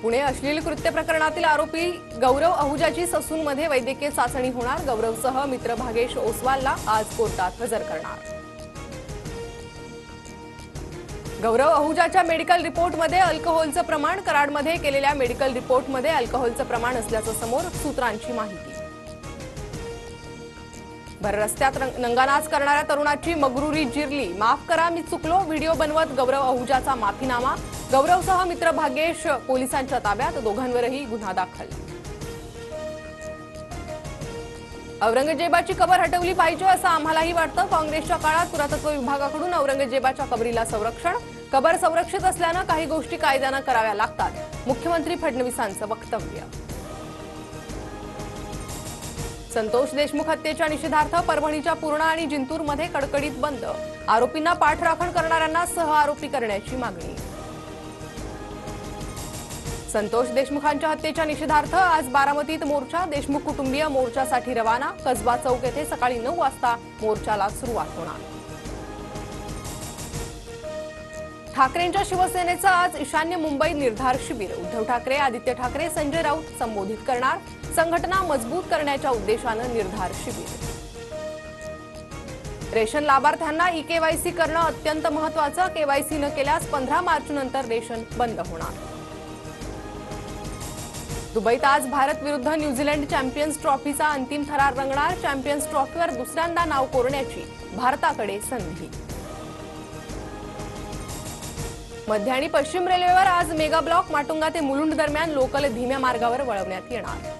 पुणे अश्लील कृत्य प्रकरणातील आरोपी गौरव अहुजाची ससूनमध्ये वैद्यकीय चाचणी होणार। गौरवसह मित्र भागेश ओसवालला आज कोर्टात हजर करणार। गौरव अहुजाच्या मेडिकल रिपोर्टमध्ये अल्कोहोलचं प्रमाण, कराडमध्ये केलेल्या मेडिकल रिपोर्टमध्ये अल्कोहोलचं प्रमाण असल्याचं समोर, सूत्रांची माहिती। भर रस्त्यात नंगानाच करणाऱ्या तरुणाची मगरुरी जिरली। माफ करा मी चुकलो व्हिडिओ बनवत गौरव अहुजाचा माफीनामा। गौरवसह मित्र भागेश पोलिसांच्या ताब्यात, दोघांवरही गुन्हा दाखल। औरंगजेबाची कबर हटवली पाहिजे असं आम्हालाही वाटतं। काँग्रेसच्या काळात पुरातत्व विभागाकडून औरंगजेबाच्या कबरीला संरक्षण, कबर संरक्षित असल्यानं काही गोष्टी कायद्यानं कराव्या लागतात, मुख्यमंत्री फडणवीसांचं वक्तव्य। संतोष देशमुख हत्येच्या निषेधार्थ परभणीच्या पूर्णा आणि जिंतूरमध्ये कडकडीत बंद। आरोपींना पाठराखण करणाऱ्यांना सहआरोपी करण्याची मागणी। संतोष देशमुखांच्या हत्येच्या निषेधार्थ आज बारामतीत मोर्चा। देशमुख कुटुंबीय मोर्चासाठी रवाना। कसबा चौक येथे सकाळी 9 वाजता मोर्चाला सुरुवात होणार। ठाकरेंच्या शिवसेनेचं आज ईशान्य मुंबई निर्धार शिबिर। उद्धव ठाकरे, आदित्य ठाकरे, संजय राऊत संबोधित करणार। संघटना मजबूत करण्याच्या उद्देशानं निर्धार शिबिर। रेशन लाभार्थ्यांना ई-केवायसी करणं अत्यंत महत्त्वाचं। केवायसी न केल्यास 15 मार्चनंतर रेशन बंद होणार। दुबईत आज भारत विरुद्ध न्यूझीलंड चॅम्पियन्स ट्रॉफीचा अंतिम थरार रंगणार। चॅम्पियन्स ट्रॉफीवर दुसऱ्यांदा नाव कोरण्याची भारताकडे संधी। मध्य आणि पश्चिम रेल्वेवर आज मेगा ब्लॉक। माटुंगा ते मुलुंड दरम्यान लोकल धीम्या मार्गावर वळवण्यात येणार।